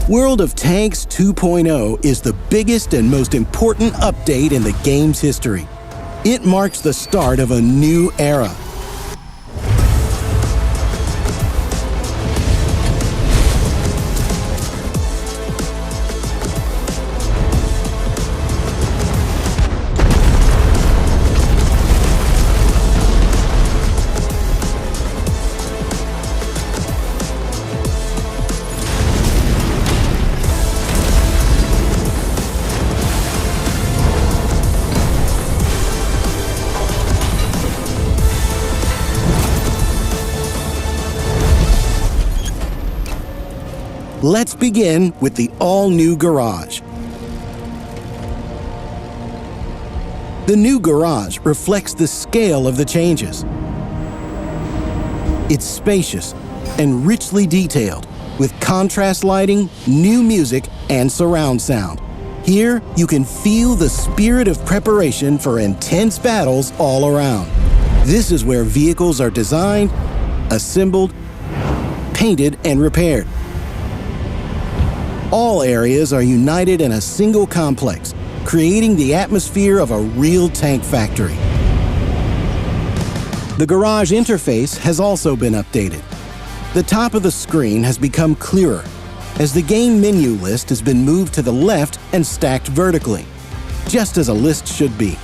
World of Tanks 2.0 is the biggest and most important update in the game's history. It marks the start of a new era. Let's begin with the all-new garage. The new garage reflects the scale of the changes. It's spacious and richly detailed, with contrast lighting, new music, and surround sound. Here, you can feel the spirit of preparation for intense battles all around. This is where vehicles are designed, assembled, painted, and repaired. All areas are united in a single complex, creating the atmosphere of a real tank factory. The garage interface has also been updated. The top of the screen has become clearer, as the game menu list has been moved to the left and stacked vertically, just as a list should be.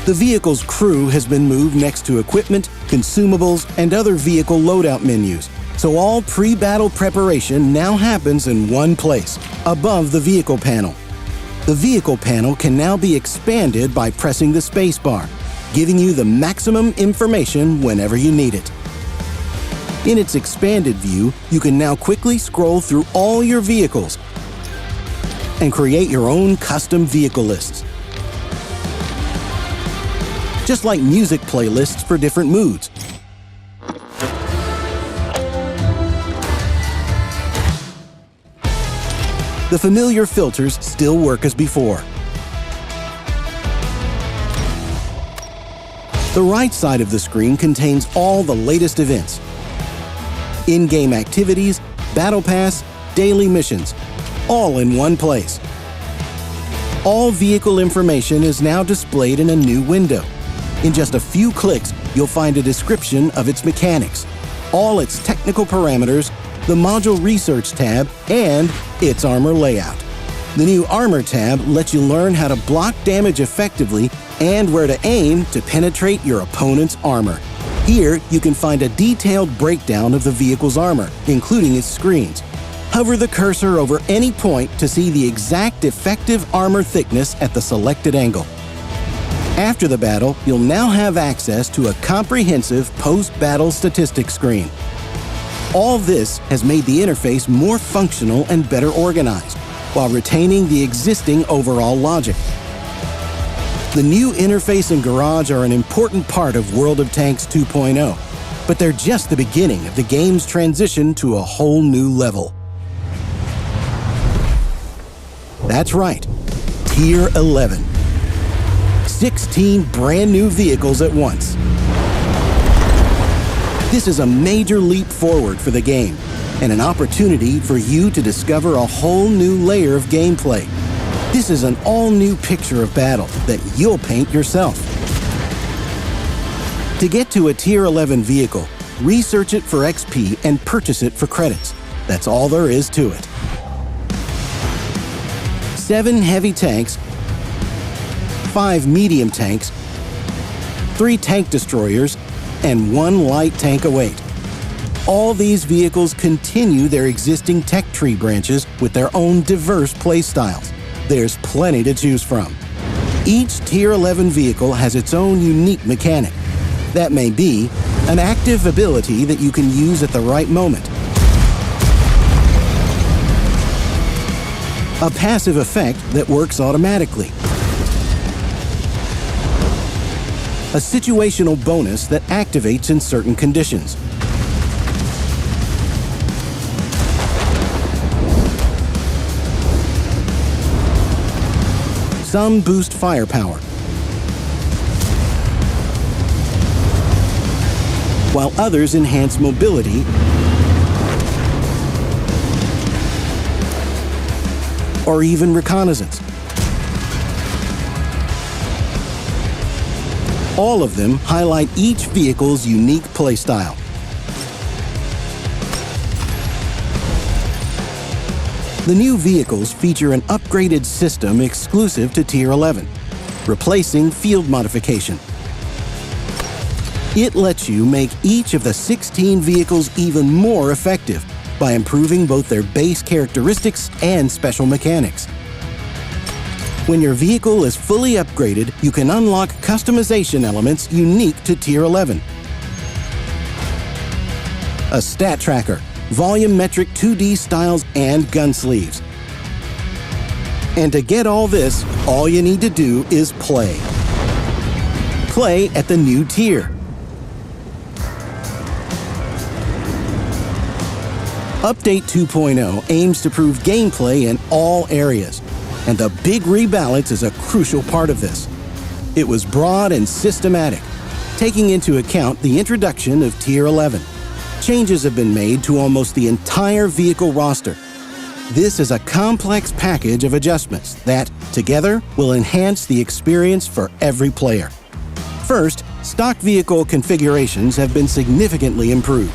The vehicle's crew has been moved next to equipment, consumables, and other vehicle loadout menus, so all pre-battle preparation now happens in one place, above the vehicle panel. The vehicle panel can now be expanded by pressing the spacebar, giving you the maximum information whenever you need it. In its expanded view, you can now quickly scroll through all your vehicles and create your own custom vehicle lists. Just like music playlists for different moods. The familiar filters still work as before. The right side of the screen contains all the latest events, in-game activities, battle pass, daily missions, all in one place. All vehicle information is now displayed in a new window. In just a few clicks, you'll find a description of its mechanics, all its technical parameters, the Module Research tab, and its armor layout. The new Armor tab lets you learn how to block damage effectively and where to aim to penetrate your opponent's armor. Here, you can find a detailed breakdown of the vehicle's armor, including its screens. Hover the cursor over any point to see the exact effective armor thickness at the selected angle. After the battle, you'll now have access to a comprehensive post-battle statistics screen. All this has made the interface more functional and better organized, while retaining the existing overall logic. The new interface and garage are an important part of World of Tanks 2.0, but they're just the beginning of the game's transition to a whole new level. That's right, Tier 11. 16 brand new vehicles at once. This is a major leap forward for the game, and an opportunity for you to discover a whole new layer of gameplay. This is an all-new picture of battle that you'll paint yourself. To get to a Tier 11 vehicle, research it for XP and purchase it for credits. That's all there is to it. 7 heavy tanks, 5 medium tanks, 3 tank destroyers, and 1 light tank await. All these vehicles continue their existing tech tree branches with their own diverse playstyles. There's plenty to choose from. Each Tier 11 vehicle has its own unique mechanic. That may be an active ability that you can use at the right moment, a passive effect that works automatically, a situational bonus that activates in certain conditions, some boost firepower, while others enhance mobility or even reconnaissance. All of them highlight each vehicle's unique playstyle. The new vehicles feature an upgraded system exclusive to Tier 11, replacing field modification. It lets you make each of the 16 vehicles even more effective by improving both their base characteristics and special mechanics. When your vehicle is fully upgraded, you can unlock customization elements unique to Tier 11. A stat tracker, volumetric 2D styles, and gun sleeves. And to get all this, all you need to do is play. Play at the new tier. Update 2.0 aims to improve gameplay in all areas, and the big rebalance is a crucial part of this. It was broad and systematic, taking into account the introduction of Tier 11. Changes have been made to almost the entire vehicle roster. This is a complex package of adjustments that, together, will enhance the experience for every player. First, stock vehicle configurations have been significantly improved.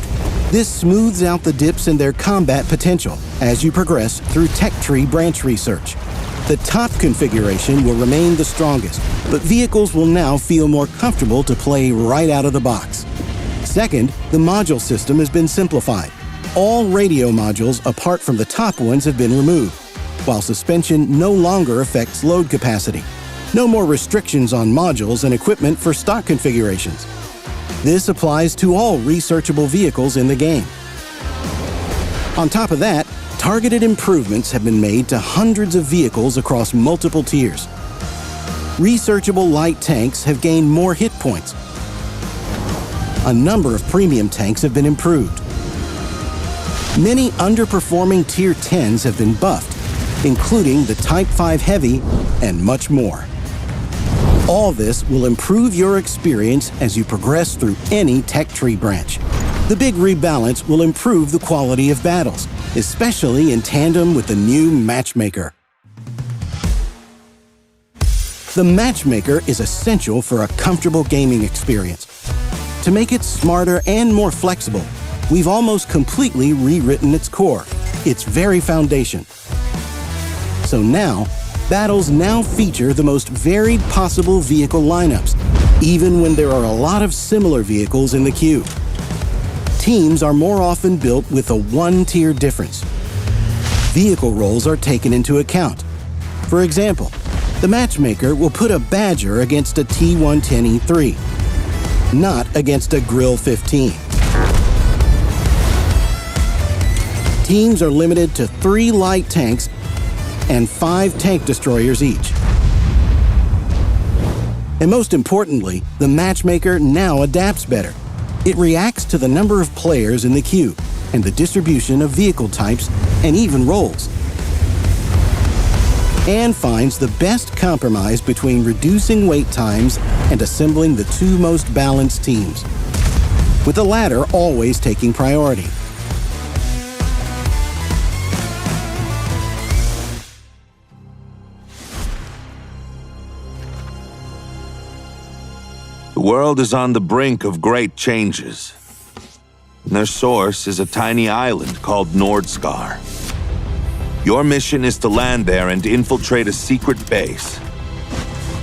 This smooths out the dips in their combat potential as you progress through tech tree branch research. The top configuration will remain the strongest, but vehicles will now feel more comfortable to play right out of the box. Second, the module system has been simplified. All radio modules apart from the top ones have been removed, while suspension no longer affects load capacity. No more restrictions on modules and equipment for stock configurations. This applies to all researchable vehicles in the game. On top of that, targeted improvements have been made to hundreds of vehicles across multiple tiers. Researchable light tanks have gained more hit points. A number of premium tanks have been improved. Many underperforming Tier 10s have been buffed, including the Type 5 Heavy and much more. All this will improve your experience as you progress through any tech tree branch. The big rebalance will improve the quality of battles, especially in tandem with the new Matchmaker. The Matchmaker is essential for a comfortable gaming experience. To make it smarter and more flexible, we've almost completely rewritten its core, its very foundation. So now, battles now feature the most varied possible vehicle lineups, even when there are a lot of similar vehicles in the queue. Teams are more often built with a one-tier difference. Vehicle roles are taken into account. For example, the Matchmaker will put a Badger against a T110E3, not against a Grill 15. Teams are limited to 3 light tanks and 5 tank destroyers each. And most importantly, the Matchmaker now adapts better. It reacts to the number of players in the queue and the distribution of vehicle types and even roles, and finds the best compromise between reducing wait times and assembling the 2 most balanced teams, with the latter always taking priority. The world is on the brink of great changes. Their source is a tiny island called Nordscar. Your mission is to land there and infiltrate a secret base.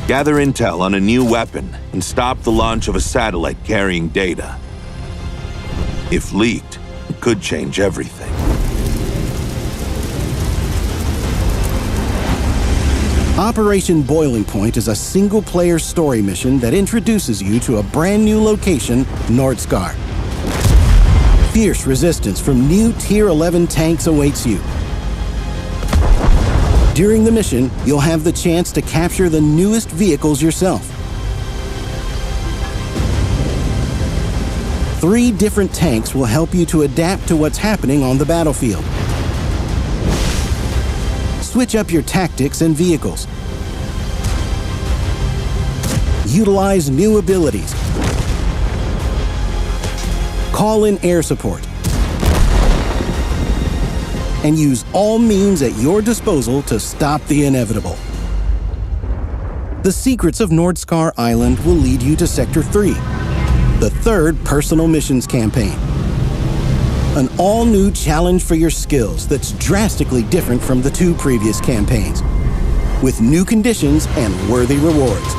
Gather intel on a new weapon and stop the launch of a satellite carrying data. If leaked, it could change everything. Operation Boiling Point is a single-player story mission that introduces you to a brand new location, Nordscar. Fierce resistance from new Tier 11 tanks awaits you. During the mission, you'll have the chance to capture the newest vehicles yourself. 3 different tanks will help you to adapt to what's happening on the battlefield. Switch up your tactics and vehicles. Utilize new abilities. Call in air support. and use all means at your disposal to stop the inevitable. The secrets of Nordscar Island will lead you to Sector 3, the third personal missions campaign. An all-new challenge for your skills that's drastically different from the 2 previous campaigns, with new conditions and worthy rewards.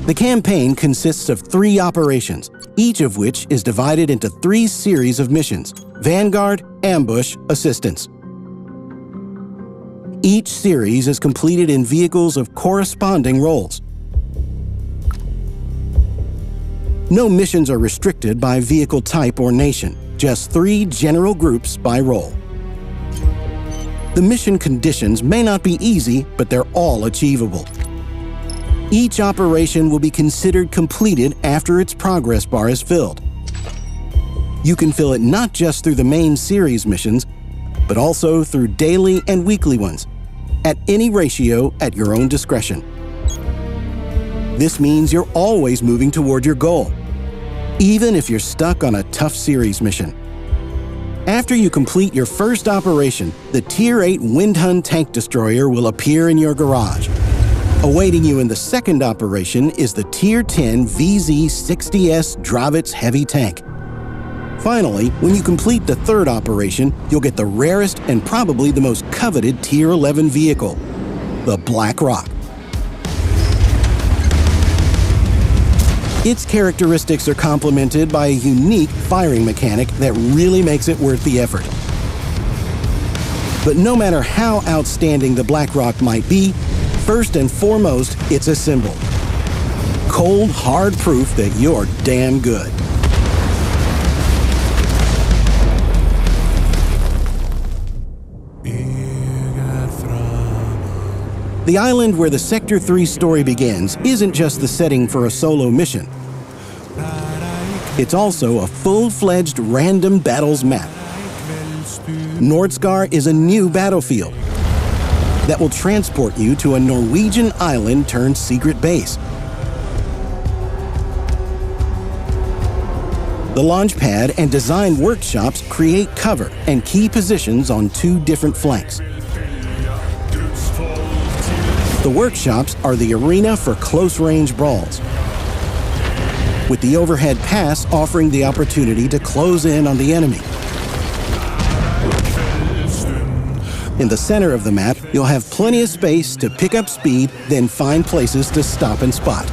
The campaign consists of 3 operations, each of which is divided into 3 series of missions: Vanguard, Ambush, Assistance. Each series is completed in vehicles of corresponding roles. No missions are restricted by vehicle type or nation, just 3 general groups by role. The mission conditions may not be easy, but they're all achievable. Each operation will be considered completed after its progress bar is filled. You can fill it not just through the main series missions, but also through daily and weekly ones, at any ratio at your own discretion. This means you're always moving toward your goal, even if you're stuck on a tough series mission. After you complete your first operation, the Tier 8 Windhun tank destroyer will appear in your garage. Awaiting you in the second operation is the Tier 10 VZ-60S Dravitz heavy tank. Finally, when you complete the third operation, you'll get the rarest and probably the most coveted Tier 11 vehicle, the Black Rock. Its characteristics are complemented by a unique firing mechanic that really makes it worth the effort. But no matter how outstanding the Black Rock might be, first and foremost, it's a symbol. Cold, hard proof that you're damn good. The island where the Sector 3 story begins isn't just the setting for a solo mission. It's also a full-fledged random battles map. Nordscar is a new battlefield that will transport you to a Norwegian island turned secret base. The launch pad and design workshops create cover and key positions on 2 different flanks. The workshops are the arena for close-range brawls, with the overhead pass offering the opportunity to close in on the enemy. In the center of the map, you'll have plenty of space to pick up speed, then find places to stop and spot.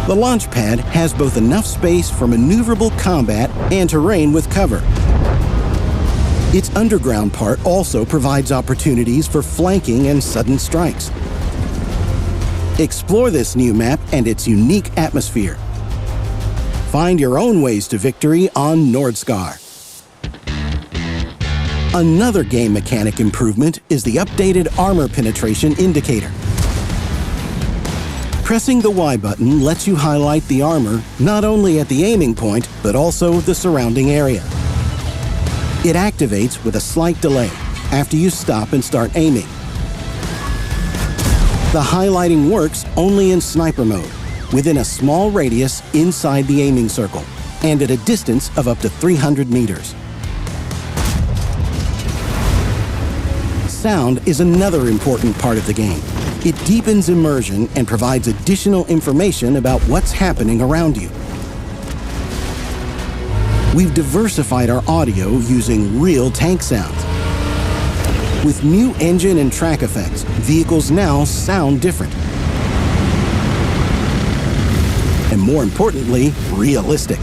The launch pad has both enough space for maneuverable combat and terrain with cover. Its underground part also provides opportunities for flanking and sudden strikes. Explore this new map and its unique atmosphere. Find your own ways to victory on Nordscar. Another game mechanic improvement is the updated armor penetration indicator. Pressing the Y button lets you highlight the armor not only at the aiming point, but also the surrounding area. It activates with a slight delay after you stop and start aiming. The highlighting works only in sniper mode, within a small radius inside the aiming circle, and at a distance of up to 300 meters. Sound is another important part of the game. It deepens immersion and provides additional information about what's happening around you. We've diversified our audio using real tank sounds. With new engine and track effects, vehicles now sound different. And more importantly, realistic.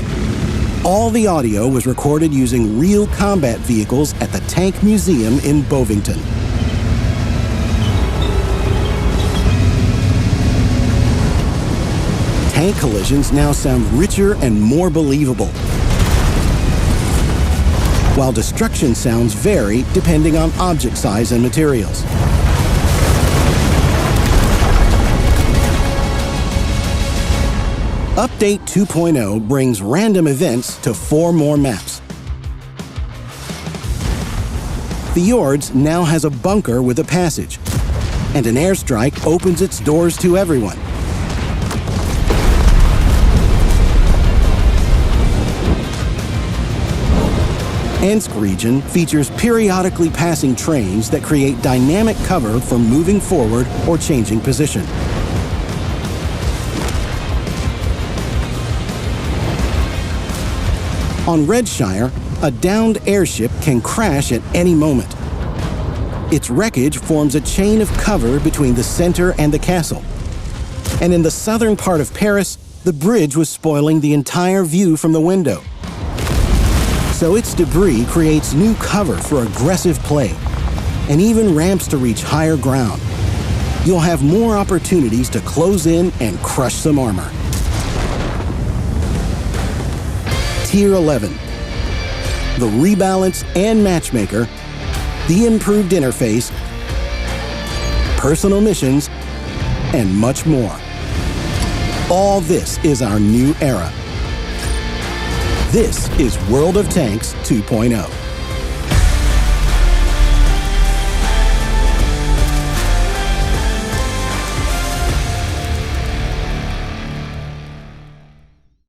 All the audio was recorded using real combat vehicles at the Tank Museum in Bovington. Tank collisions now sound richer and more believable, while destruction sounds vary depending on object size and materials. Update 2.0 brings random events to 4 more maps. Fjords now has a bunker with a passage. and an airstrike opens its doors to everyone. Ensk region features periodically passing trains that create dynamic cover for moving forward or changing position. On Redshire, a downed airship can crash at any moment. Its wreckage forms a chain of cover between the center and the castle. And in the southern part of Paris, the bridge was spoiling the entire view from the window. So its debris creates new cover for aggressive play, and even ramps to reach higher ground. You'll have more opportunities to close in and crush some armor. Tier 11. The rebalance and Matchmaker, the improved interface, personal missions, and much more. All this is our new era. This is World of Tanks 2.0.